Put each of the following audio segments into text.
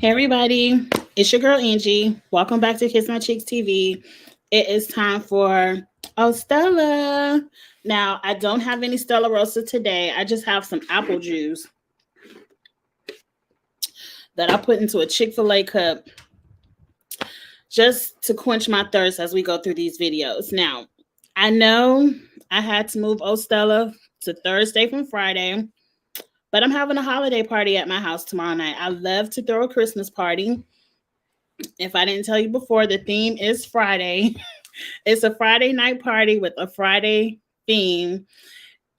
Hey everybody, it's your girl Angie. Welcome back to Kiss My Cheeks TV. It is time for Stella. Now, I don't have any Stella Rosa today. I just have some apple juice that I put into a Chick-fil-A cup just to quench my thirst as we go through these videos. Now, I know I had to move Stella to Thursday from Friday, but I'm having a holiday party at my house tomorrow night. I love to throw a Christmas party. If I didn't tell you before, the theme is Friday. It's a Friday night party with a Friday theme.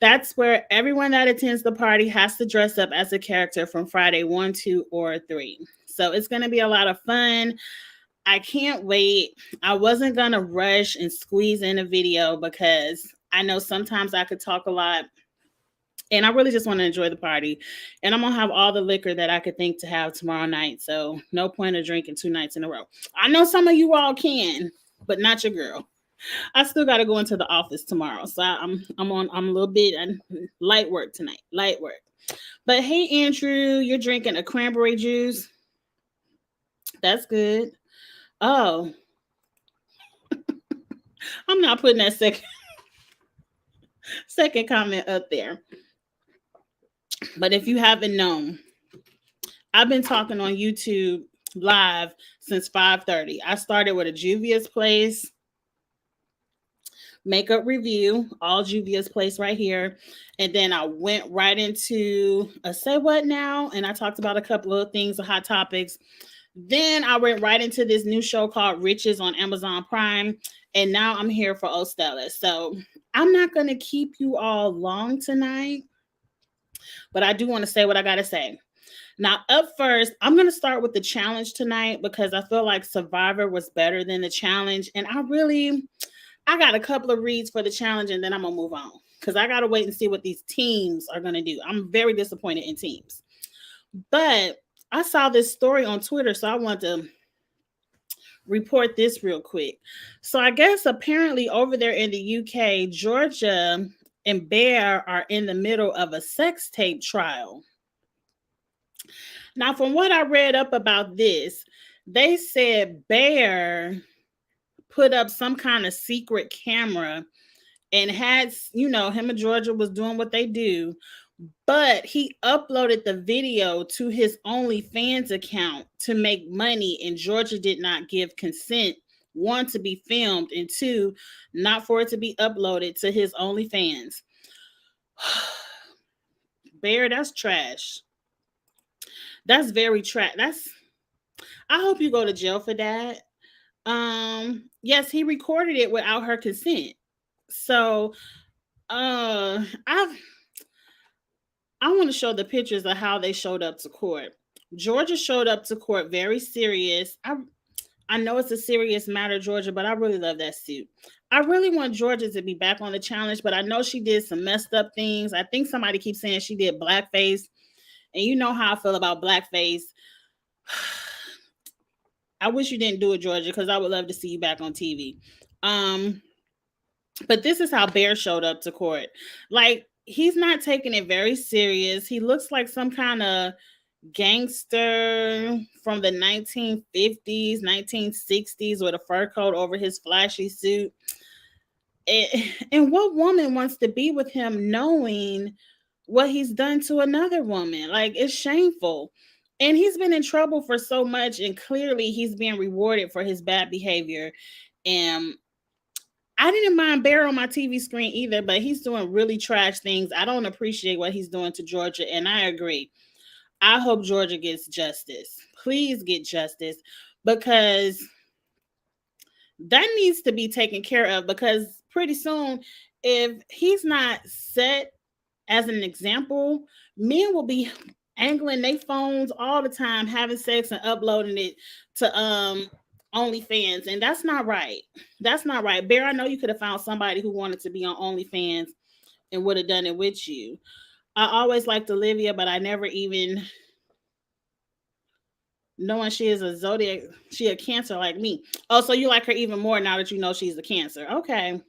That's where everyone that attends the party has to dress up as a character from Friday 1, 2, or 3. So it's going to be a lot of fun. I can't wait. I wasn't going to rush and squeeze in a video because I know sometimes I could talk a lot and I really just want to enjoy the party. And I'm going to have all the liquor that I could think to have tomorrow night. So no point of drinking 2 nights in a row. I know some of you all can, but not your girl. I still got to go into the office tomorrow, so I'm a little bit light work tonight. Light work. But hey, Andrew, you're drinking a cranberry juice. That's good. Oh, I'm not putting that second comment up there. But if you haven't known, I've been talking on YouTube live since 5:30. I started with a Juvia's Place makeup review, all Juvia's Place right here. And then I went right into a Say What Now, and I talked about a couple of things, of hot topics. Then I went right into this new show called Riches on Amazon Prime, and now I'm here for Stella. So I'm not going to keep you all long tonight, but I do want to say what I got to say. Now, up first, I'm going to start with the challenge tonight because I feel like Survivor was better than the challenge, and I got a couple of reads for the challenge and then I'm going to move on because I got to wait and see what these teams are going to do. I'm very disappointed in teams. But I saw this story on Twitter, so I want to report this real quick. So I guess apparently over there in the UK, Georgia and Bear are in the middle of a sex tape trial. Now, from what I read up about this, they said Bear put up some kind of secret camera and had, him and Georgia was doing what they do, but he uploaded the video to his OnlyFans account to make money, and Georgia did not give consent, one, to be filmed, and two, not for it to be uploaded to his OnlyFans. Bear, that's trash. That's very trash. I hope you go to jail for that. Yes, he recorded it without her consent. So I want to show the pictures of how they showed up to court. Georgia showed up to court very serious. I know it's a serious matter, Georgia, but I really love that suit. I really want Georgia to be back on the challenge, but I know she did some messed up things. I think somebody keeps saying she did blackface, and you know how I feel about blackface. I wish you didn't do it, Georgia, because I would love to see you back on TV. But this is how Bear showed up to court. Like, he's not taking it very serious. He looks like some kind of gangster from the 1950s, 1960s with a fur coat over his flashy suit. And what woman wants to be with him knowing what he's done to another woman? Like, it's shameful. And he's been in trouble for so much, and clearly he's being rewarded for his bad behavior. And I didn't mind Bear on my TV screen either, but he's doing really trash things. I don't appreciate what he's doing to Georgia, and I agree. I hope Georgia gets justice. Please get justice, because that needs to be taken care of, because pretty soon, if he's not set as an example, men will be angling their phones all the time, having sex and uploading it to OnlyFans, and that's not right. That's not right. Bear, I know you could have found somebody who wanted to be on OnlyFans and would have done it with you. I always liked Olivia, but I never even, knowing she is a zodiac, she a Cancer like me. Oh, so you like her even more now that you know she's a Cancer. Okay.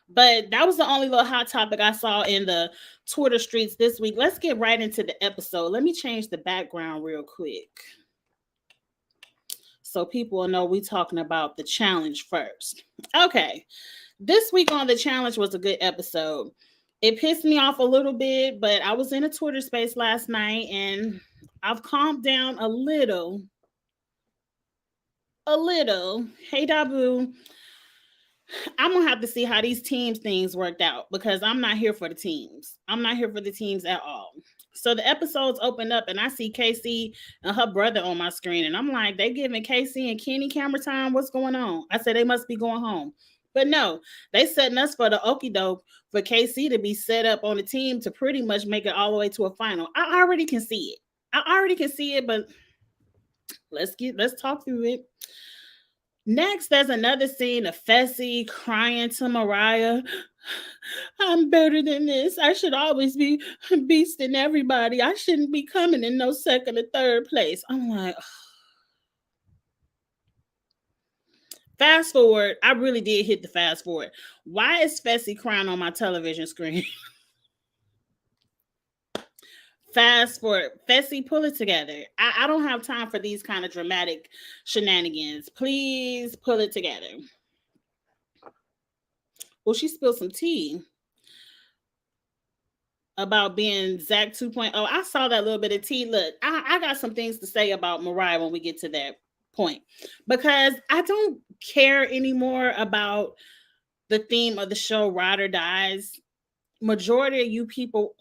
But that was the only little hot topic I saw in the Twitter streets this week. Let's get right into the episode. Let me change the background real quick so people will know we talking about the challenge first. Okay. This week on the challenge was a good episode. It pissed me off a little bit, but I was in a Twitter space last night and I've calmed down a little. A little. Hey Dabu, I'm gonna have to see how these teams things worked out because I'm not here for the teams. I'm not here for the teams at all. So the episodes opened up and I see Casey and her brother on my screen, and I'm like, they giving Casey and Kenny camera time. What's going on? I said they must be going home. But no, they setting us for the okie doke for KC to be set up on the team to pretty much make it all the way to a final. I already can see it. I already can see it, but let's talk through it. Next, there's another scene of Fessy crying to Mariah. I'm better than this. I should always be beasting everybody. I shouldn't be coming in no second or third place. I'm like, fast forward. I really did hit the fast forward. Why is Fessy crying on my television screen? Fast forward. Fessy, pull it together. I don't have time for these kind of dramatic shenanigans. Please pull it together. Well, she spilled some tea about being Zach 2.0. I saw that little bit of tea. Look, I got some things to say about Mariah when we get to that point because I don't care anymore about the theme of the show, Ride or Dies. Majority of you people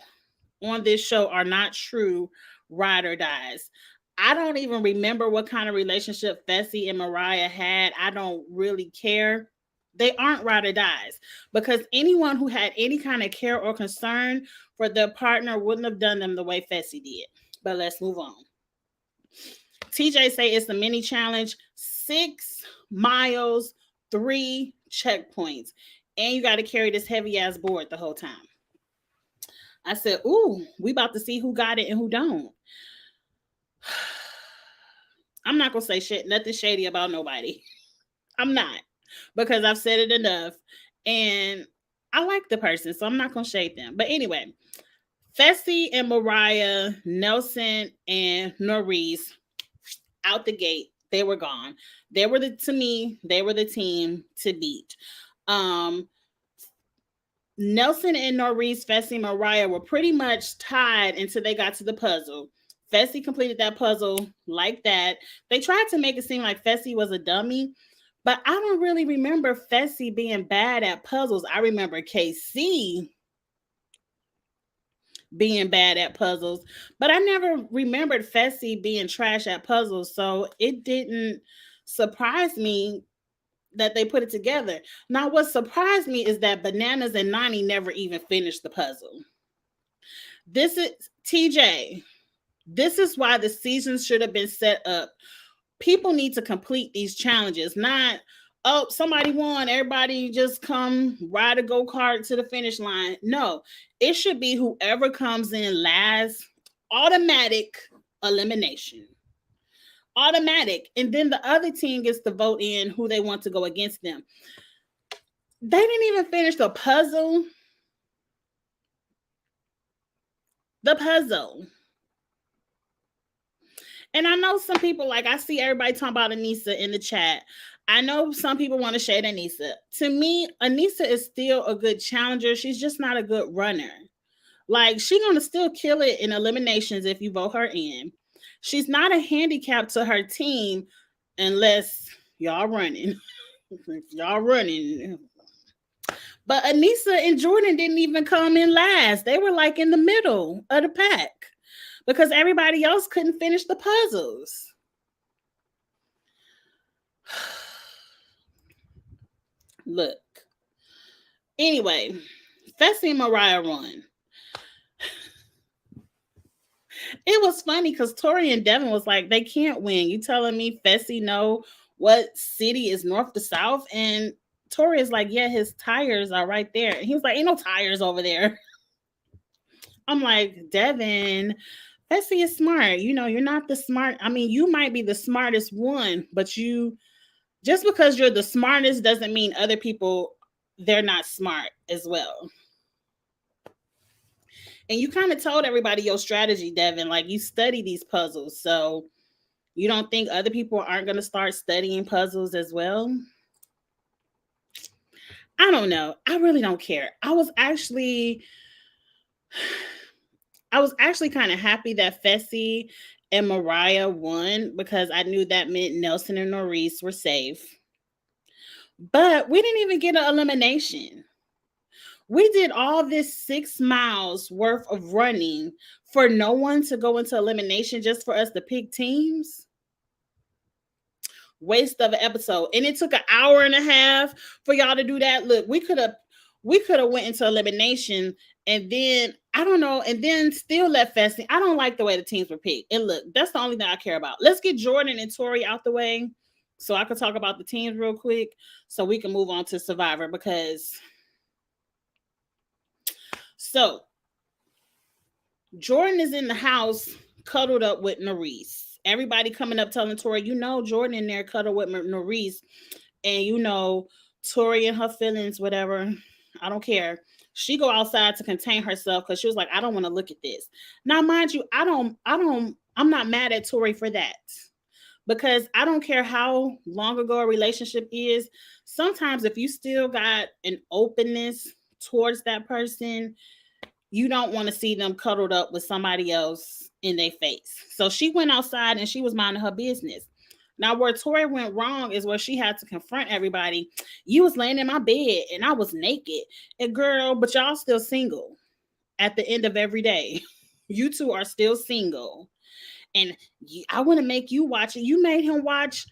on this show are not true ride or dies. I don't even remember what kind of relationship Fessy and Mariah had. I don't really care. They aren't ride or dies because anyone who had any kind of care or concern for their partner wouldn't have done them the way Fessy did. But let's move on. TJ say it's a mini challenge, 6 miles, 3 checkpoints, and you got to carry this heavy ass board the whole time. I said, ooh, we about to see who got it and who don't. I'm not going to say nothing shady about nobody. I'm not, because I've said it enough. And I like the person, so I'm not going to shade them. But anyway, Fessy and Mariah, Nelson and Norris, out the gate, they were gone. They were the team to beat. Nelson and Norris, Fessy, and Mariah were pretty much tied until they got to the puzzle. Fessy completed that puzzle like that. They tried to make it seem like Fessy was a dummy, but I don't really remember Fessy being bad at puzzles. I remember KC being bad at puzzles, but I never remembered Fessy being trash at puzzles, so it didn't surprise me that they put it together. Now, what surprised me is that Bananas and Nani never even finished the puzzle. This is TJ. This is why the season should have been set up. People need to complete these challenges, not, oh, somebody won, everybody just come ride a go-kart to the finish line. No, it should be whoever comes in last, automatic elimination. Automatic. And then the other team gets to vote in who they want to go against them. They didn't even finish the puzzle. And I know some people, like, I see everybody talking about Anissa in the chat. I know some people want to shade Anissa. To me, Anissa is still a good challenger. She's just not a good runner. Like, she's going to still kill it in eliminations if you vote her in. She's not a handicap to her team unless y'all running. Y'all running. But Anissa and Jordan didn't even come in last. They were like in the middle of the pack because everybody else couldn't finish the puzzles. Look. Anyway, Fessy and Mariah won. It was funny because Tori and Devin was like, they can't win. You telling me Fessy know what city is north to south? And Tori is like, yeah, his tires are right there. And he was like, ain't no tires over there. I'm like, Devin, Fessy is smart. You know, you're not the smart. I mean, you might be the smartest one, but just because you're the smartest doesn't mean other people they're not smart as well. And you kind of told everybody your strategy, Devin. Like, you study these puzzles. So you don't think other people aren't going to start studying puzzles as well? I don't know. I really don't care. I was actually kind of happy that Fessy and Mariah won because I knew that meant Nelson and Norris were safe. But we didn't even get an elimination. We did all this 6 miles worth of running for no one to go into elimination just for us to pick teams. Waste of an episode. And it took an hour and a half for y'all to do that. Look, we could have went into elimination and then I don't know, and then still let Fessy. I don't like the way the teams were picked. And look, that's the only thing I care about. Let's get Jordan and Tori out the way so I can talk about the teams real quick so we can move on to Survivor because so Jordan is in the house cuddled up with Norris. Everybody coming up telling Tori, Jordan in there cuddled with Norris. And Tori and her feelings, whatever. I don't care. She go outside to contain herself because she was like, I don't want to look at this. Now, mind you, I'm not mad at Tori for that. Because I don't care how long ago a relationship is. Sometimes if you still got an openness towards that person, you don't want to see them cuddled up with somebody else in their face. So she went outside and she was minding her business. Now, where Tori went wrong is where she had to confront everybody. You was laying in my bed and I was naked. And girl, but y'all still single at the end of every day. You two are still single. And I want to make you watch it. You made him watch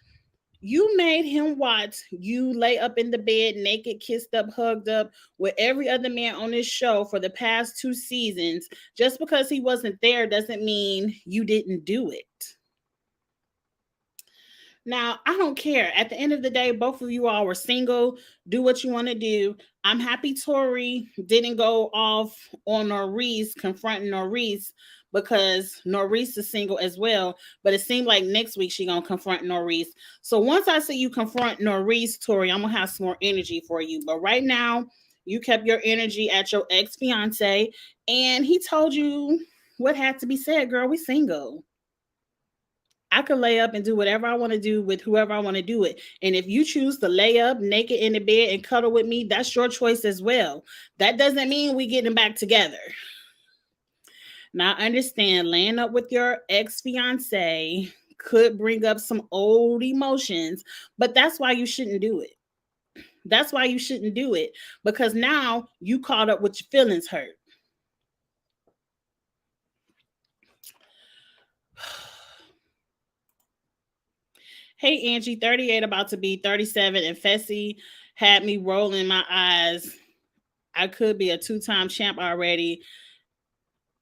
you lay up in the bed naked, kissed up, hugged up with every other man on this show for the past 2 seasons. Just because he wasn't there doesn't mean you didn't do it. Now, I don't care. At the end of the day, both of you all were single. Do what you want to do. I'm happy Tori didn't go off on Norris, confronting Norris, because Norris is single as well. But it seemed like next week she gonna confront Norris. So once I see you confront Norris, Tori, I'm gonna have some more energy for you. But right now, you kept your energy at your ex-fiance, and he told you what had to be said, girl. We single. I could lay up and do whatever I want to do with whoever I want to do it. And if you choose to lay up naked in the bed and cuddle with me, that's your choice as well. That doesn't mean we getting back together. Now, understand, laying up with your ex-fiance could bring up some old emotions, but that's why you shouldn't do it. That's why you shouldn't do it, because now you caught up with your feelings hurt. Hey, Angie, 38 about to be 37, and Fessy had me rolling my eyes. I could be a 2-time champ already.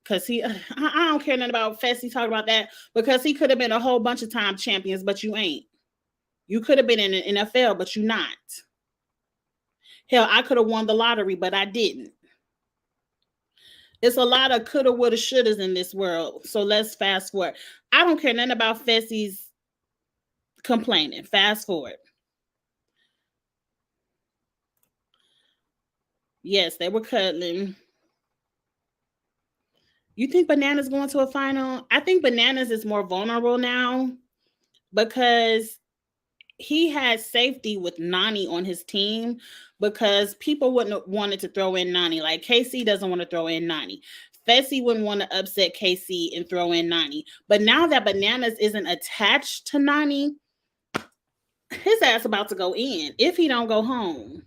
Because I don't care nothing about Fessy talking about that, because he could have been a whole bunch of time champions, but you ain't. You could have been in the NFL, but you not. Hell, I could have won the lottery, but I didn't. It's a lot of coulda, woulda, shouldas in this world. So let's fast forward. I don't care nothing about Fessy's complaining. Fast forward. Yes, they were cuddling. You think Bananas going to a final? I think Bananas is more vulnerable now because he had safety with Nani on his team, because people wouldn't have wanted to throw in Nani. Like, KC doesn't want to throw in Nani. Fessy wouldn't want to upset KC and throw in Nani. But now that Bananas isn't attached to Nani, his ass about to go in if he don't go home.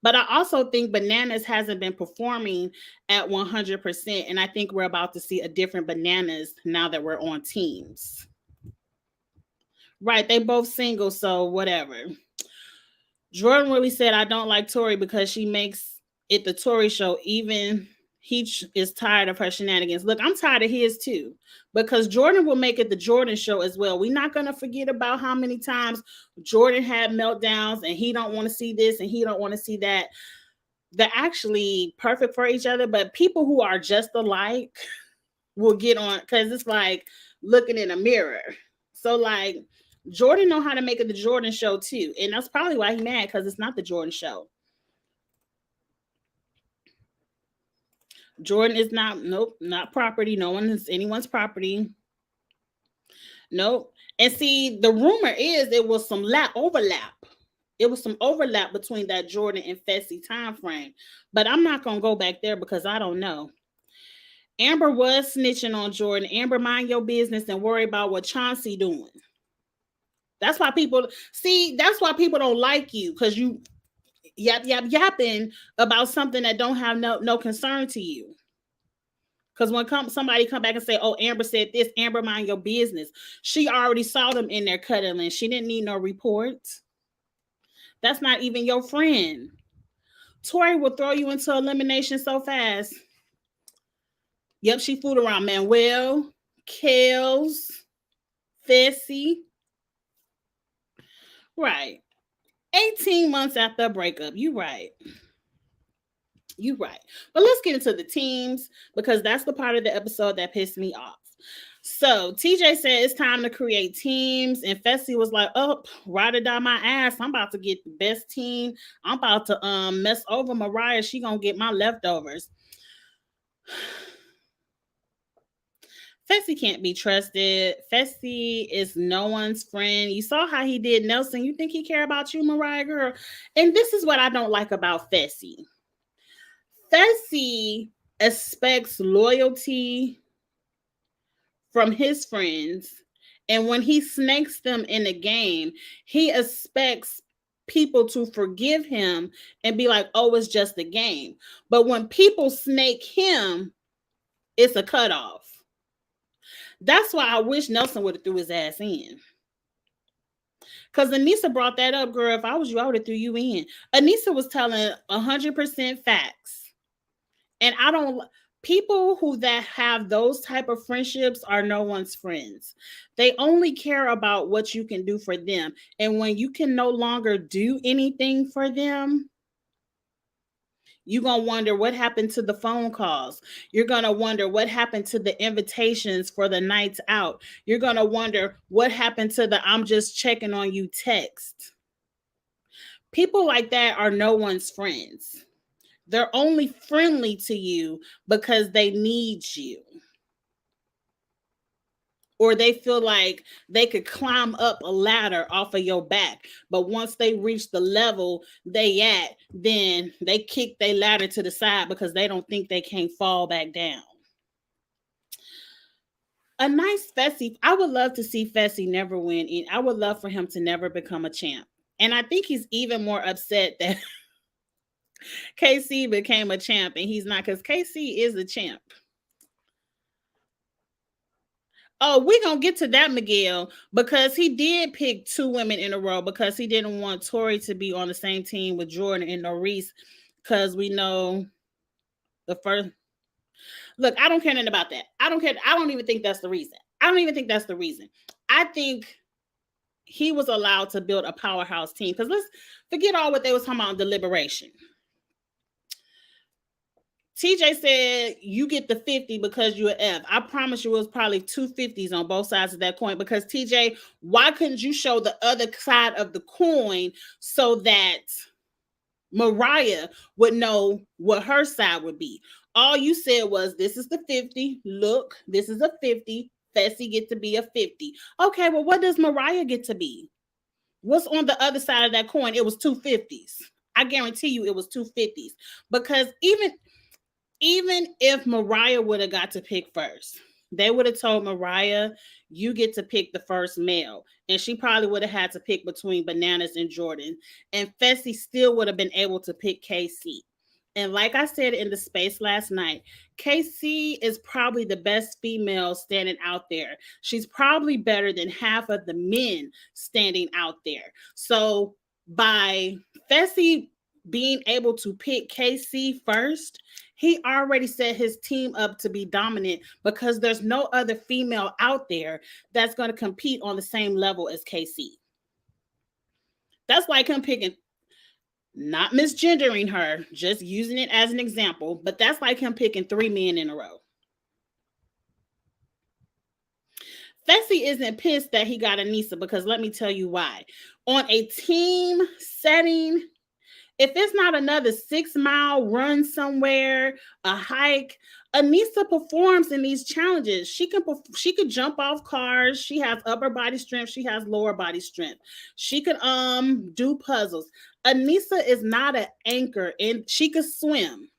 But I also think Bananas hasn't been performing at 100%. And I think we're about to see a different Bananas now that we're on teams. Right, they both single, so whatever. Jordan really said, I don't like Tori because she makes it the Tori show. Even he is tired of her shenanigans. Look, I'm tired of his too, because Jordan will make it the Jordan show as well. We're not going to forget about how many times Jordan had meltdowns and he don't want to see this and he don't want to see that. They're actually perfect for each other, but people who are just alike will get on, because it's like looking in a mirror. So like, Jordan know how to make it the Jordan show too. And that's probably why he's mad, because it's not the Jordan show. Jordan is not, nope, not property. No one is anyone's property. Nope. And see, the rumor is it was some overlap. It was some overlap between that Jordan and Fessy time frame. But I'm not gonna go back there because I don't know. Amber was snitching on Jordan. Amber, mind your business and worry about what Chauncey doing. That's why people see. That's why people don't like you, because you yapping about something that don't have no concern to you. Because when somebody come back and say, "Oh, Amber said this," Amber, mind your business. She already saw them in there cuddling. She didn't need no reports. That's not even your friend. Tori will throw you into elimination so fast. Yep, she fooled around Manuel, Kels, Fessy. Right. 18 months after a breakup. You right. You right. But let's get into the teams, because that's the part of the episode that pissed me off. So TJ said it's time to create teams, and Fessy was like, "Oh, ride it down my ass. I'm about to get the best team. I'm about to mess over Mariah. She gonna get my leftovers." Fessy can't be trusted. Fessy is no one's friend. You saw how he did Nelson. You think he care about you, Mariah girl? And this is what I don't like about Fessy. Fessy expects loyalty from his friends, and when he snakes them in a game, he expects people to forgive him and be like, "Oh, it's just a game." But when people snake him, it's a cutoff. That's why I wish Nelson would have threw his ass in. Because Anissa brought that up, girl. If I was you, I would have threw you in. Anissa was telling 100% facts. And I don't, people who that have those type of friendships are no one's friends. They only care about what you can do for them. And when you can no longer do anything for them, you're going to wonder what happened to the phone calls. You're going to wonder what happened to the invitations for the nights out. You're going to wonder what happened to the "I'm just checking on you" text. People like that are no one's friends. They're only friendly to you because they need you, or they feel like they could climb up a ladder off of your back. But once they reach the level they at, then they kick their ladder to the side because they don't think they can't fall back down. A nice Fessy, I would love to see Fessy never win. I would love for him to never become a champ. And I think he's even more upset that KC became a champ and he's not, because KC is a champ. Oh, we're going to get to that, Miguel, because he did pick 2 women in a row because he didn't want Tori to be on the same team with Jordan and Norris, because we know the first. Look, I don't care nothing about that. I don't care. I don't even think that's the reason. I don't even think that's the reason. I think he was allowed to build a powerhouse team, because let's forget all what they was talking about in deliberation. TJ said you get the 50 because you're F. I promise you it was probably 2 50s on both sides of that coin, because TJ, why couldn't you show the other side of the coin so that Mariah would know what her side would be? All you said was, "This is the 50. Look, this is a 50. Fessy get to be a 50. Okay, well, what does Mariah get to be? What's on the other side of that coin? It was 2 50s. I guarantee you it was 2 50s. Because even if Mariah would have got to pick first, they would have told Mariah, "You get to pick the first male." And she probably would have had to pick between Bananas and Jordan. And Fessy still would have been able to pick KC. And like I said in the space last night, KC is probably the best female standing out there. She's probably better than half of the men standing out there. So by Fessy being able to pick KC first, he already set his team up to be dominant, because there's no other female out there that's going to compete on the same level as KC. That's like him picking, not misgendering her, just using it as an example, but that's like him picking 3 men in a row. Fessy isn't pissed that he got Anissa, because let me tell you why. On a team setting, If it's not another 6 mile run somewhere, a hike, Anissa performs in these challenges. She could jump off cars. She has upper body strength. She has lower body strength. She could do puzzles. Anissa is not an anchor, and she could swim.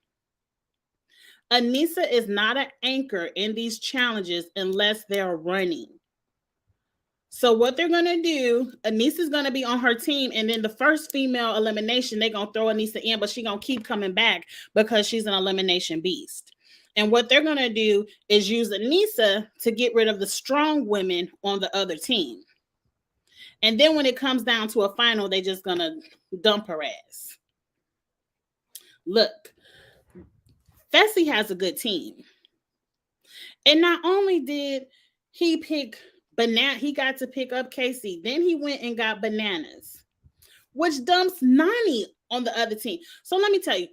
Anissa is not an anchor in these challenges unless they're running. So what they're gonna do, Anissa's gonna be on her team, and then the first female elimination, they're gonna throw Anissa in, but she's gonna keep coming back because she's an elimination beast. And what they're gonna do is use Anissa to get rid of the strong women on the other team. And then when it comes down to a final, they just gonna dump her ass. Look, Fessy has a good team. And not only did he pick he got to pick up Casey, then he went and got Bananas, which dumps Nani on the other team. So let me tell you,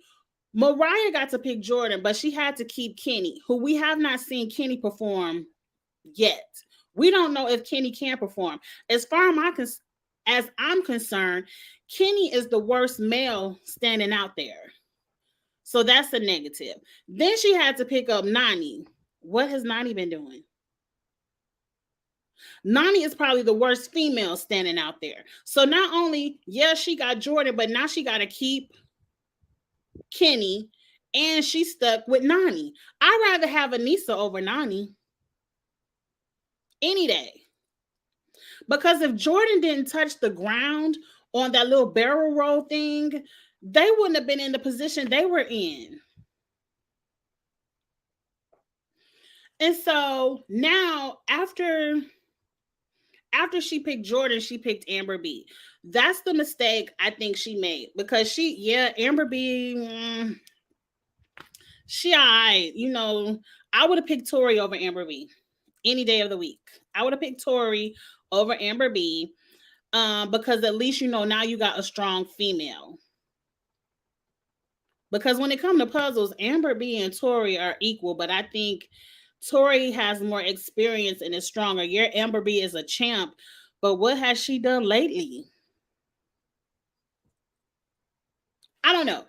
Mariah got to pick Jordan, but she had to keep Kenny, who we have not seen Kenny perform yet. We don't know if Kenny can perform. As I'm concerned, Kenny is the worst male standing out there. So that's a negative. Then she had to pick up Nani. What has Nani been doing? Nani is probably the worst female standing out there. So not only, yeah, she got Jordan, but now she got to keep Kenny, and she's stuck with Nani. I'd rather have Anissa over Nani any day. Because if Jordan didn't touch the ground on that little barrel roll thing, they wouldn't have been in the position they were in. And so now after she picked Jordan, she picked Amber B. That's the mistake I think she made, because Amber B, she all right. I would have picked Tori over Amber B any day of the week. I would have picked Tori over Amber B, because at least now you got a strong female. Because when it comes to puzzles, Amber B and Tori are equal, but I think Tori has more experience and is stronger. Your Amber B is a champ, but what has she done lately? I don't know.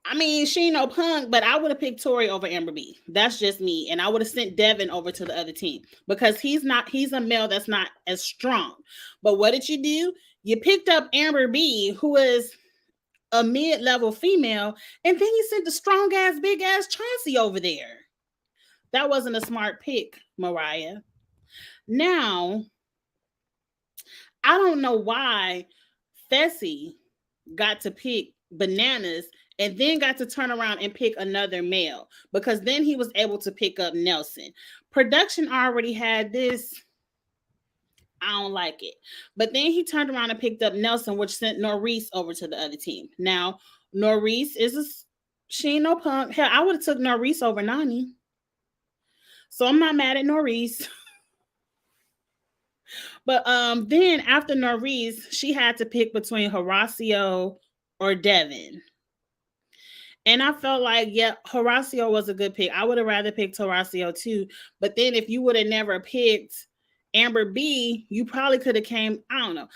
I mean, she ain't no punk, but I would have picked Tori over Amber B. That's just me. And I would have sent Devin over to the other team, because he's a male that's not as strong. But what did you do? You picked up Amber B, who is a mid-level female, and then you sent the strong-ass, big-ass Chauncey over there. That wasn't a smart pick, Mariah. Now, I don't know why Fessy got to pick Bananas and then got to turn around and pick another male, because then he was able to pick up Nelson. Production already had this. I don't like it. But then he turned around and picked up Nelson, which sent Norris over to the other team. Now, Norris she ain't no punk. Hell, I would have took Norris over Nani. So I'm not mad at Norris. But then after Norris, she had to pick between Horacio or Devin. And I felt like, yeah, Horacio was a good pick. I would have rather picked Horacio too. But then if you would have never picked Amber B, you probably could have I don't know.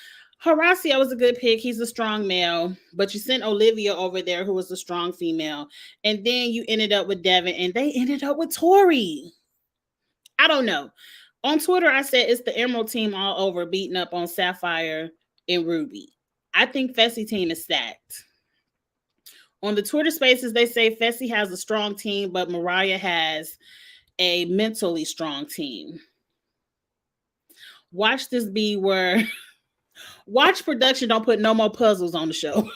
Horacio was a good pick. He's a strong male. But you sent Olivia over there, who was a strong female. And then you ended up with Devin, and they ended up with Tori. I don't know. On Twitter, I said it's the Emerald team all over, beating up on Sapphire and Ruby. I think Fessy team is stacked. On the Twitter spaces, they say Fessy has a strong team, but Mariah has a mentally strong team. Watch this be where watch production don't put no more puzzles on the show.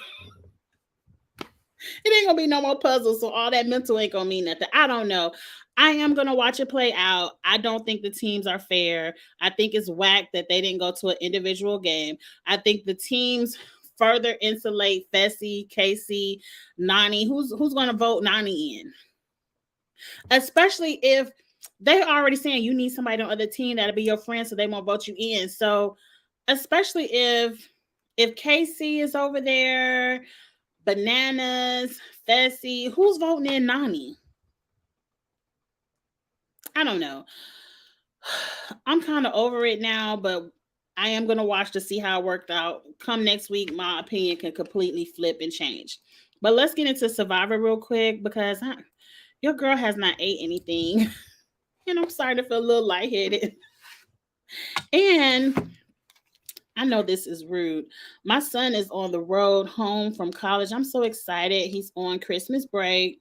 It ain't gonna be no more puzzles, so all that mental ain't gonna mean nothing. I don't know. I am gonna watch it play out. I don't think the teams are fair. I think it's whack that they didn't go to an individual game. I think the teams further insulate Fessy, Casey, Nani. Who's gonna vote Nani in? Especially if they already saying you need somebody on the other team that'll be your friend, so they won't vote you in. So especially if Casey is over there, Bananas, Fessy, who's voting in Nani? I don't know. I'm kind of over it now, but I am going to watch to see how it worked out. Come next week, my opinion can completely flip and change. But let's get into Survivor real quick because your girl has not ate anything. And I'm starting to feel a little lightheaded. And I know this is rude. My son is on the road home from college. I'm so excited. He's on Christmas break.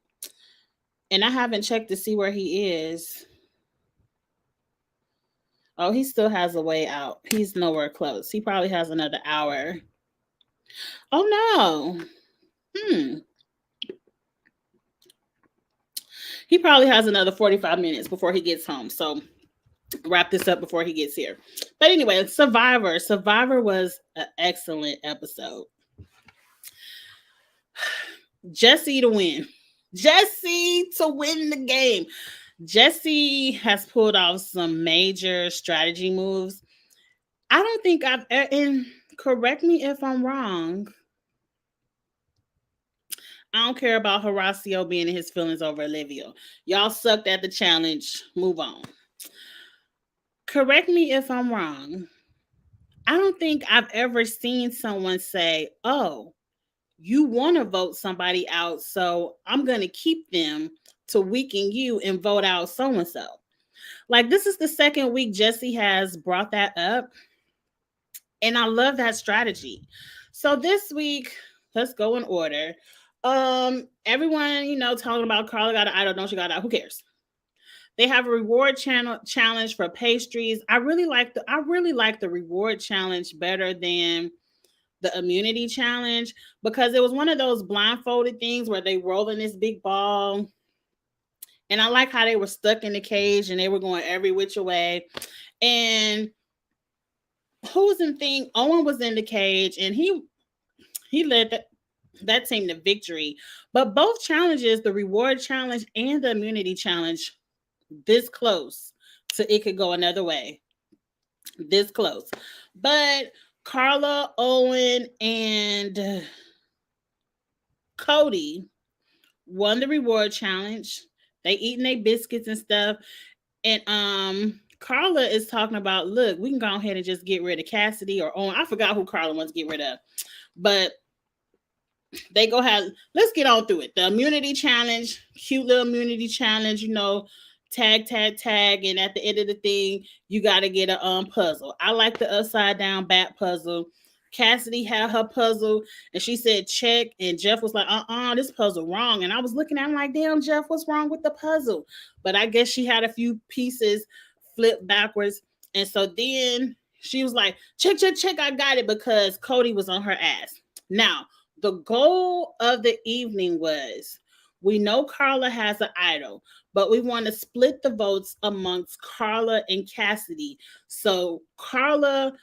And I haven't checked to see where he is. Oh, he still has a way out. He's nowhere close. He probably has another hour. Oh no. Hmm. He probably has another 45 minutes before he gets home. So wrap this up before he gets here. But anyway, Survivor. Survivor was an excellent episode. Jesse to win. Jesse to win the game. Jesse has pulled off some major strategy moves. I don't think and correct me if I'm wrong. I don't care about Horacio being in his feelings over Olivia. Y'all sucked at the challenge. Move on. Correct me if I'm wrong. I don't think I've ever seen someone say, oh, you want to vote somebody out, so I'm going to keep them to weaken you and vote out so and so. Like, this is the second week Jesse has brought that up. And I love that strategy. So this week, let's go in order. Everyone, talking about Carla got an idol, don't you got out? Who cares? They have a reward challenge for pastries. I really like the reward challenge better than the immunity challenge because it was one of those blindfolded things where they roll in this big ball. And I like how they were stuck in the cage and they were going every which way. And who was in the thing? Owen was in the cage and he led that team to victory. But both challenges, the reward challenge and the immunity challenge, this close to it could go another way. This close. But Carla, Owen, and Cody won the reward challenge. They eating their biscuits and stuff. And Carla is talking about, look, we can go ahead and just get rid of Cassidy or Owen. I forgot who Carla wants to get rid of. But they let's get on through it. The immunity challenge, cute little immunity challenge, tag, and at the end of the thing, you got to get a puzzle. I like the upside down bat puzzle. Cassidy had her puzzle and she said check, and Jeff was like, this puzzle wrong. And I was looking at him like, damn, Jeff, what's wrong with the puzzle? But I guess she had a few pieces flipped backwards. And so then she was like, check, I got it, because Cody was on her ass. Now, the goal of the evening was, we know Carla has an idol, but we want to split the votes amongst Carla and Cassidy. So Carla,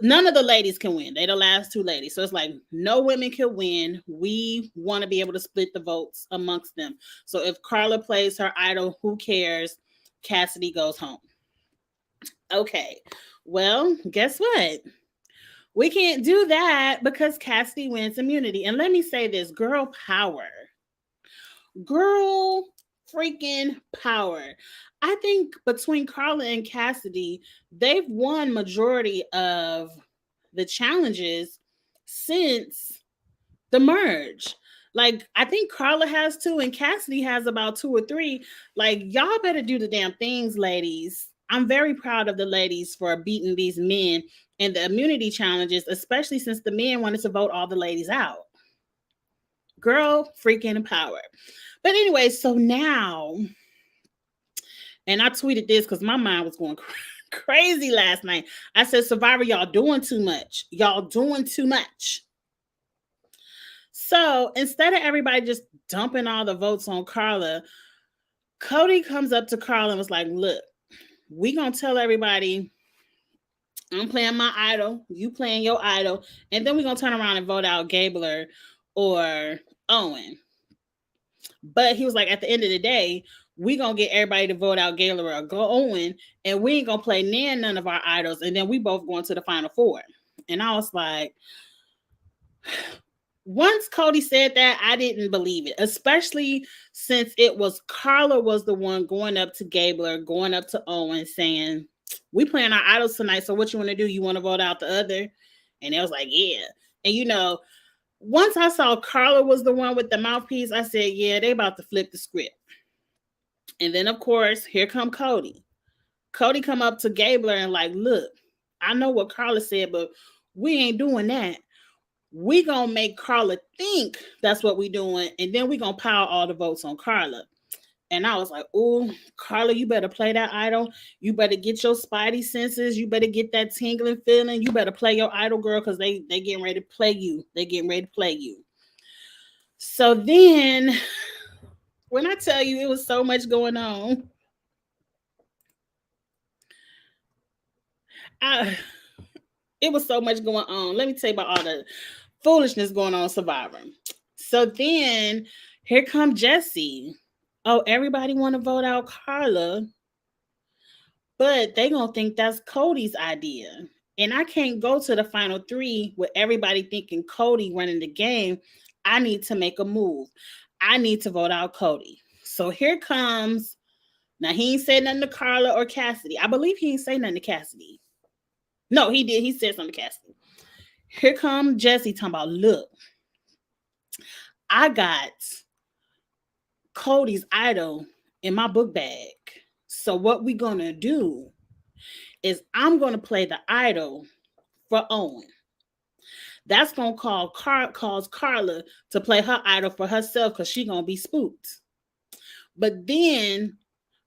none of the ladies can win. They're the last two ladies. So it's like, no women can win. We want to be able to split the votes amongst them. So if Carla plays her idol, who cares? Cassidy goes home. Okay. Well, guess what? We can't do that because Cassidy wins immunity. And let me say this, girl power. Girl freaking power. I think between Carla and Cassidy, they've won majority of the challenges since the merge. Like, I think Carla has 2 and Cassidy has about 2 or 3. Like, y'all better do the damn things, ladies. I'm very proud of the ladies for beating these men in the immunity challenges, especially since the men wanted to vote all the ladies out. Girl freaking power. But anyway, so now, and I tweeted this because my mind was going crazy last night. I said, Survivor, y'all doing too much. Y'all doing too much. So instead of everybody just dumping all the votes on Carla, Cody comes up to Carla and was like, look, we going to tell everybody I'm playing my idol, you playing your idol, and then we're going to turn around and vote out Gabler or Owen. But he was like, at the end of the day, we going to get everybody to vote out Gabler or Owen, and we ain't going to play none of our idols, and then we both going to the Final Four. And I was like, once Cody said that, I didn't believe it, especially since it was Carla was the one going up to Gabler, going up to Owen saying, we playing our idols tonight. So what you want to do? You want to vote out the other? And it was like, yeah. And once I saw Carla was the one with the mouthpiece, I said, yeah, they about to flip the script. And then of course, here come Cody. Cody come up to Gabler and like, look, I know what Carla said, but we ain't doing that. We gonna make Carla think that's what we doing, and then we gonna pile all the votes on Carla. And I was like, oh, Carla, you better play that idol. You better get your spidey senses. You better get that tingling feeling. You better play your idol, girl, because they getting ready to play you. They getting ready to play you. So then, when I tell you it was so much going on, it was so much going on. Let me tell you about all the foolishness going on Survivor. So then, here come Jesse. Oh, everybody want to vote out Carla, but they gonna think that's Cody's idea. And I can't go to the final three with everybody thinking Cody running the game. I need to make a move. I need to vote out Cody. So here comes, now he ain't said nothing to Carla or Cassidy. I believe he ain't say nothing to Cassidy. No, he did. He said something to Cassidy. Here come Jesse talking about, look, I got Cody's idol in my book bag. So what we gonna do is I'm gonna play the idol for Owen. That's gonna cause Carla to play her idol for herself because she gonna be spooked. But then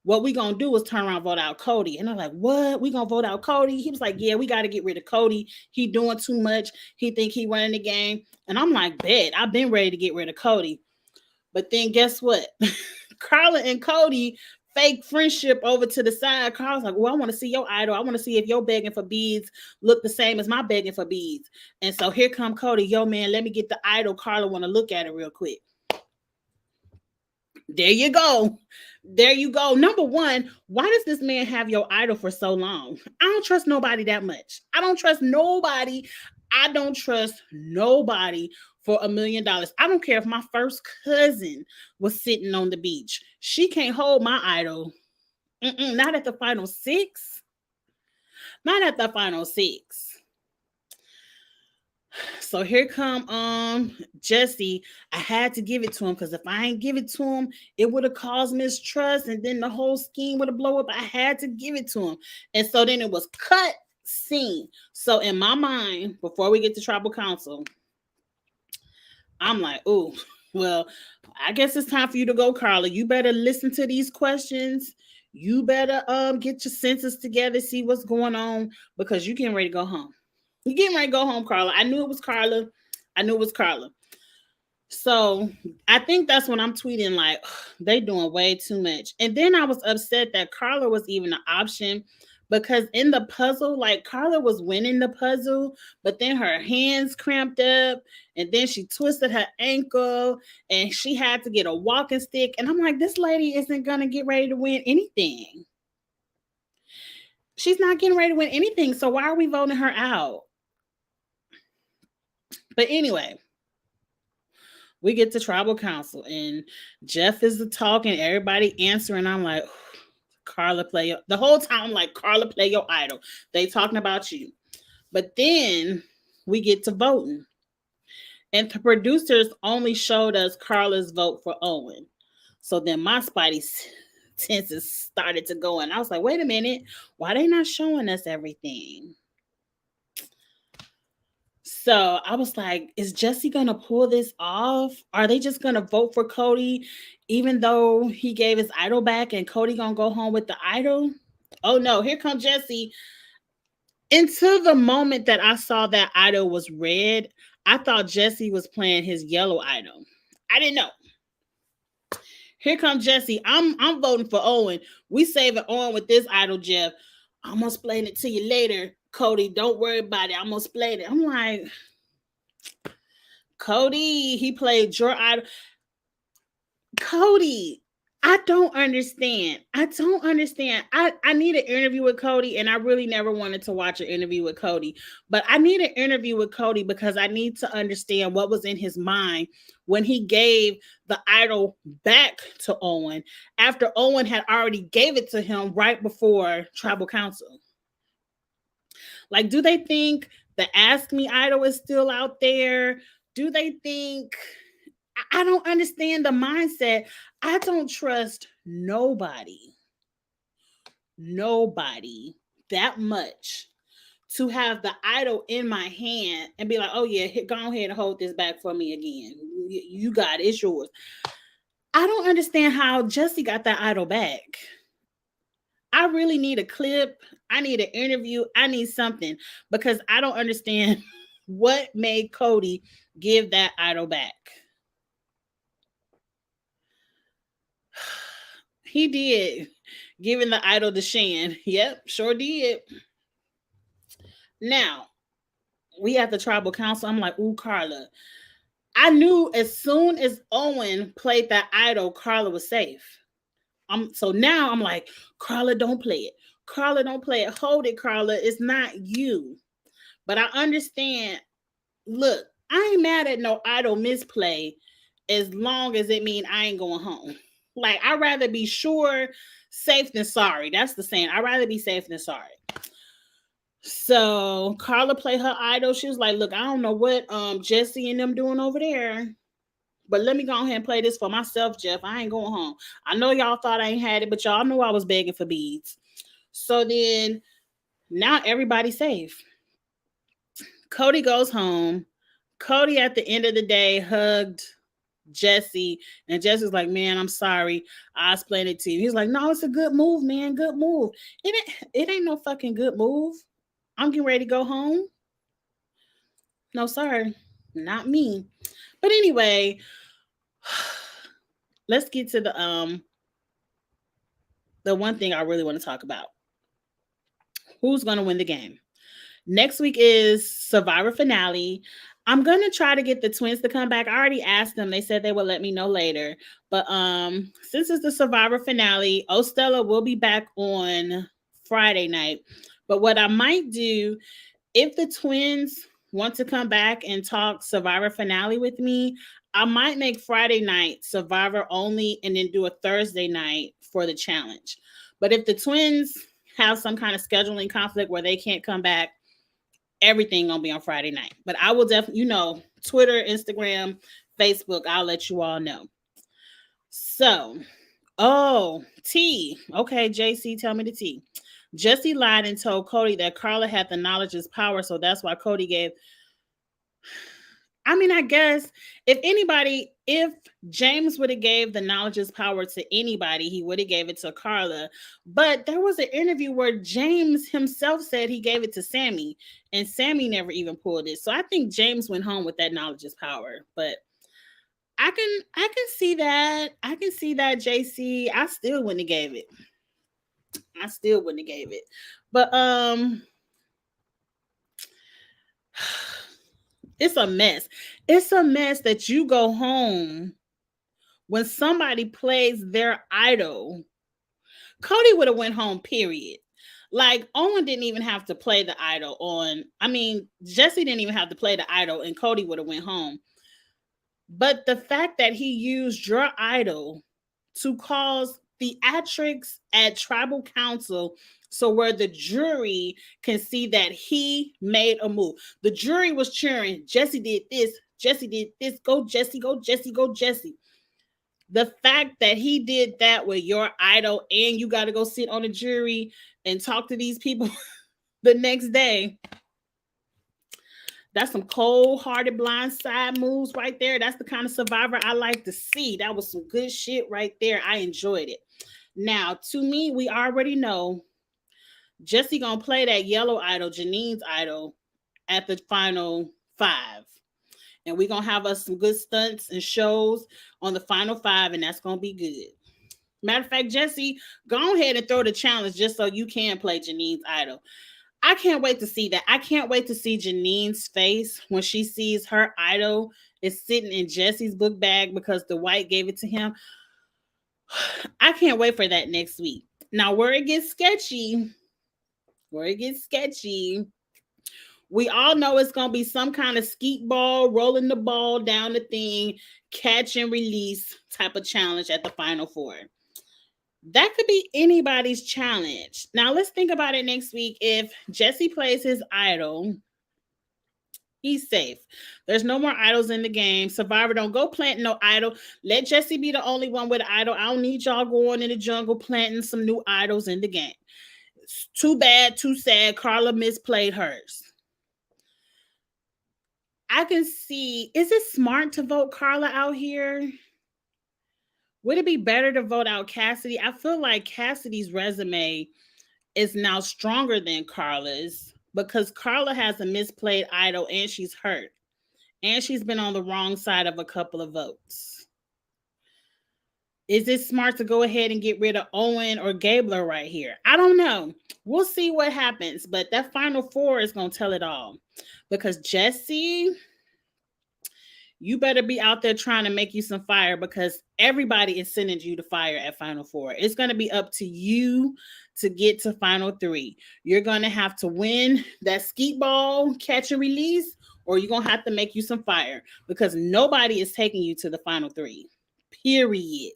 what we gonna do is turn around and vote out Cody. And I'm like, what? We gonna vote out Cody? He was like, yeah, we gotta get rid of Cody. He doing too much. He think he running the game. And I'm like, bet, I've been ready to get rid of Cody. But then guess what? Carla and Cody fake friendship over to the side. Carla's like, well, I want to see your idol. I want to see if your begging for beads look the same as my begging for beads. And so here come Cody. Yo, man, let me get the idol. Carla want to look at it real quick. There you go. There you go. Number one, why does this man have your idol for so long? I don't trust nobody that much. I don't trust nobody. I don't trust nobody for $1 million. I don't care if my first cousin was sitting on the beach. She can't hold my idol. Not at the final six. Not at the final six. So here come Jesse. I had to give it to him because if I ain't give it to him, it would have caused mistrust, and then the whole scheme would have blown up. I had to give it to him, and so then it was cut scene. So in my mind, before we get to tribal council, I'm like, oh, well, I guess it's time for you to go, Carla. You better listen to these questions. You better get your senses together, see what's going on, because you getting ready to go home. You getting ready to go home, Carla. I knew it was Carla. I knew it was Carla. So I think that's when I'm tweeting like, they doing way too much. And then I was upset that Carla was even an option, because in the puzzle, like Carla was winning the puzzle, but then her hands cramped up and then she twisted her ankle and she had to get a walking stick. And I'm like, this lady isn't going to get ready to win anything. She's not getting ready to win anything. So why are we voting her out? But anyway, we get to tribal council and Jeff is the talking, everybody answering. I'm like, Carla, play your, the whole time I'm like, Carla, play your idol. They talking about you. But then we get to voting. And the producers only showed us Carla's vote for Owen. So then my spidey senses started to go. And I was like, wait a minute, why they not showing us everything? So I was like, is Jesse going to pull this off? Are they just going to vote for Cody, even though he gave his idol back and Cody going to go home with the idol? Oh no, here comes Jesse. Until the moment that I saw that idol was red, I thought Jesse was playing his yellow idol. I didn't know. Here comes Jesse. I'm voting for Owen. We saving Owen with this idol, Jeff. I'm going to explain it to you later. Cody, don't worry about it. I'm going to explain it. I'm like, Cody, he played your idol. Cody, I don't understand. I need an interview with Cody, and I really never wanted to watch an interview with Cody. But I need an interview with Cody because I need to understand what was in his mind when he gave the idol back to Owen after Owen had already gave it to him right before tribal council. Like, do they think the Ask Me Idol is still out there? Do they think I don't understand the mindset. I don't trust nobody that much to have the idol in my hand and be like, oh yeah, go ahead and hold this back for me again. You got it, it's yours. I don't understand how Jesse got that idol back. I really need a clip. I need an interview. I need something because I don't understand what made Cody give that idol back. He did, giving the idol to Shan. Yep, sure did. Now, we at the tribal council. I'm like, ooh, Carla. I knew as soon as Owen played that idol, Carla was safe. So now I'm like, Carla, don't play it. Carla, don't play it. Hold it, Carla. It's not you. But I understand. Look, I ain't mad at no idol misplay as long as it mean I ain't going home. Like, I'd rather be sure, safe than sorry. That's the saying. I'd rather be safe than sorry. So Carla played her idol. She was like, look, I don't know what Jesse and them doing over there, but let me go ahead and play this for myself, Jeff. I ain't going home. I know y'all thought I ain't had it, but y'all knew I was begging for beads. So then now everybody's safe. Cody goes home. Cody at the end of the day hugged Jesse, and Jesse's like, man, I'm sorry. I explained it to you. He's like, no, it's a good move, man. Good move. It ain't no fucking good move. I'm getting ready to go home. No, sir. Not me. But anyway, let's get to the one thing I really want to talk about. Who's going to win the game? Next week is Survivor finale. I'm going to try to get the twins to come back. I already asked them. They said they will let me know later. But since it's the Survivor finale, Stella will be back on Friday night. But what I might do, if the twins want to come back and talk Survivor finale with me, I might make Friday night Survivor only and then do a Thursday night for the challenge. But if the twins have some kind of scheduling conflict where they can't come back, everything gonna be on Friday night. But I will definitely, Twitter, Instagram, Facebook, I'll let you all know. So, T. Okay, JC, tell me the T. Jesse lied and told Cody that Carla had the knowledge is power, so that's why Cody gave. I mean, I guess if James would have gave the knowledge is power to anybody, he would have gave it to Carla. But there was an interview where James himself said he gave it to Sammy, and Sammy never even pulled it. So I think James went home with that knowledge is power. But I can see that. I can see that, JC. I still wouldn't have gave it. But it's a mess. It's a mess that you go home when somebody plays their idol. Cody would have went home, period. Like, Owen didn't even have to play the idol Jesse didn't even have to play the idol, and Cody would have went home. But the fact that he used your idol to cause theatrics at tribal council, so where the jury can see that he made a move. The jury was cheering, Jesse did this, go Jesse, go Jesse, go Jesse. The fact that he did that with your idol, and you got to go sit on the jury and talk to these people the next day, that's some cold-hearted blindside moves right there. That's the kind of Survivor I like to see. That was some good shit right there. I enjoyed it. Now, to me, we already know Jesse gonna play that yellow idol, Janine's idol, at the final 5. And we're gonna have us some good stunts and shows on the final 5, and that's gonna be good. Matter of fact, Jesse, go ahead and throw the challenge just so you can play Janine's idol. I can't wait to see that. I can't wait to see Janine's face when she sees her idol is sitting in Jesse's book bag because the white gave it to him. I can't wait for that next week. Now, where it gets sketchy, we all know it's going to be some kind of skeet ball, rolling the ball down the thing, catch and release type of challenge at the final 4. That could be anybody's challenge. Now let's think about it next week. If Jesse plays his idol, he's safe. There's no more idols in the game. Survivor, don't go planting no idol. Let Jesse be the only one with an idol. I don't need y'all going in the jungle planting some new idols in the game. It's too bad, too sad. Carla misplayed hers. I can see, is it smart to vote Carla out here? Would it be better to vote out Cassidy? I feel like Cassidy's resume is now stronger than Carla's because Carla has a misplayed idol and she's hurt. And she's been on the wrong side of a couple of votes. Is it smart to go ahead and get rid of Owen or Gabler right here? I don't know. We'll see what happens, but that final four is going to tell it all. Because Jesse, you better be out there trying to make you some fire because everybody is sending you to fire at Final Four. It's going to be up to you to get to Final Three. You're going to have to win that skeet ball, catch and release, or you're going to have to make you some fire because nobody is taking you to the Final Three. Period.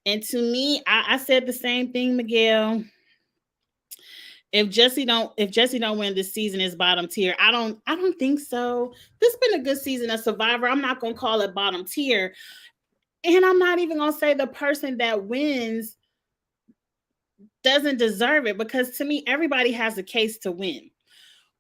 And to me, I said the same thing, Miguel. If Jesse don't win this season, is bottom tier. I don't think so. This has been a good season of Survivor. I'm not gonna call it bottom tier, and I'm not even gonna say the person that wins doesn't deserve it because to me, everybody has a case to win.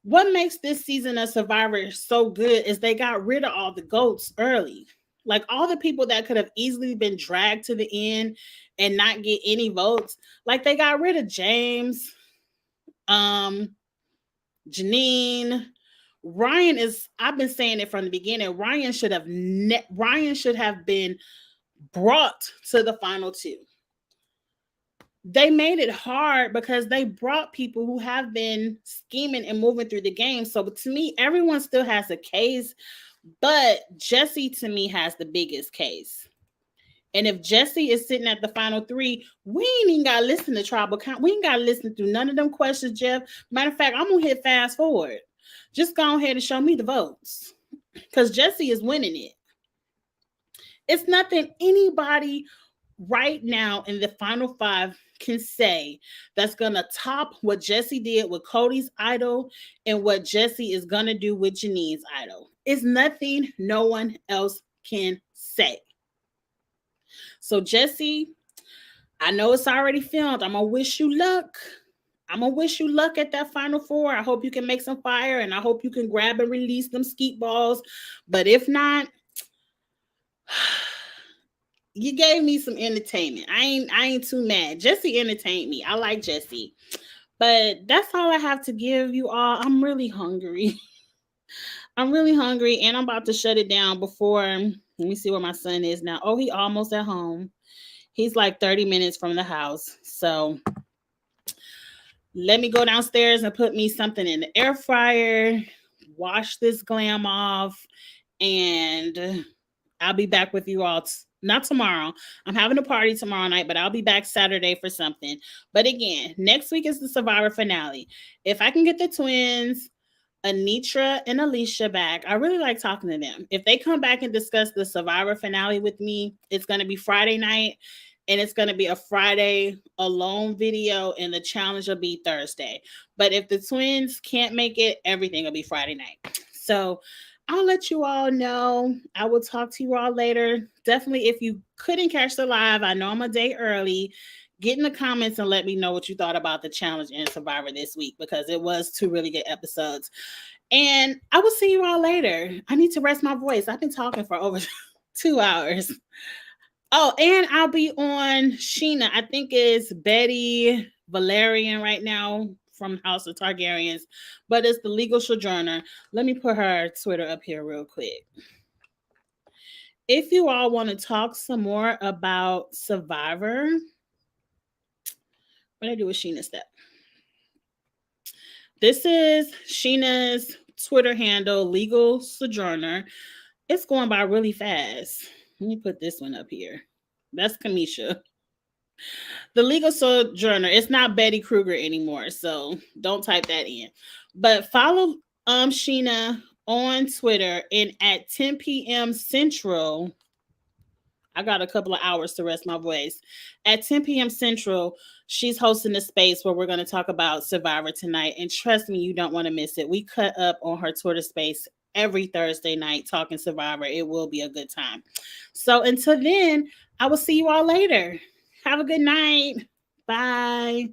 What makes this season of Survivor so good is they got rid of all the GOATs early. Like all the people that could have easily been dragged to the end and not get any votes. Like they got rid of James, Janine. Ryan is, I've been saying it from the beginning. Ryan should have been brought to the final two. They made it hard because they brought people who have been scheming and moving through the game. So to me, everyone still has a case, but Jesse to me has the biggest case. And if Jesse is sitting at the final three, we ain't even got to listen to tribal count. We ain't got to listen through none of them questions, Jeff. Matter of fact, I'm going to hit fast forward. Just go ahead and show me the votes because Jesse is winning it. It's nothing anybody right now in the final five can say that's going to top what Jesse did with Cody's idol and what Jesse is going to do with Janine's idol. It's nothing no one else can say. So Jesse, I know it's already filmed. I'm going to wish you luck. I'm going to wish you luck at that final four. I hope you can make some fire and I hope you can grab and release them skeet balls. But if not, you gave me some entertainment. I ain't too mad. Jesse entertained me. I like Jesse. But that's all I have to give you all. I'm really hungry. I'm really hungry and I'm about to shut it down before, let me see where my son is now. Oh, he almost at home. He's like 30 minutes from the house. So let me go downstairs and put me something in the air fryer, wash this glam off, and I'll be back with you all. Not tomorrow. I'm having a party tomorrow night, but I'll be back Saturday for something. But again, next week is the Survivor finale. If I can get the twins, Anitra and Alicia back, I really like talking to them. If they come back and discuss the Survivor finale with me, it's going to be Friday night and it's going to be a Friday alone video and the challenge will be Thursday. But if the twins can't make it, everything will be Friday night. So I'll let you all know. I will talk to you all later. Definitely, if you couldn't catch the live, I know I'm a day early. Get in the comments and let me know what you thought about the challenge and Survivor this week because it was 2 really good episodes. And I will see you all later. I need to rest my voice. I've been talking for over 2 hours. Oh, and I'll be on Sheena. I think it's Betty Valerian right now from House of Targaryens, but it's the legal sojourner. Let me put her Twitter up here real quick. If you all want to talk some more about Survivor, what do I do with Sheena's step? This is Sheena's Twitter handle, legal sojourner. It's going by really fast. Let me put this one up here. That's Kamisha. The legal sojourner. It's not Betty Kruger anymore, so don't type that in. But follow Sheena on Twitter, and at 10 p.m. Central, I got a couple of hours to rest my voice. At 10 p.m. Central, she's hosting a space where we're going to talk about Survivor tonight. And trust me, you don't want to miss it. We cut up on her Twitter space every Thursday night talking Survivor. It will be a good time. So until then, I will see you all later. Have a good night. Bye.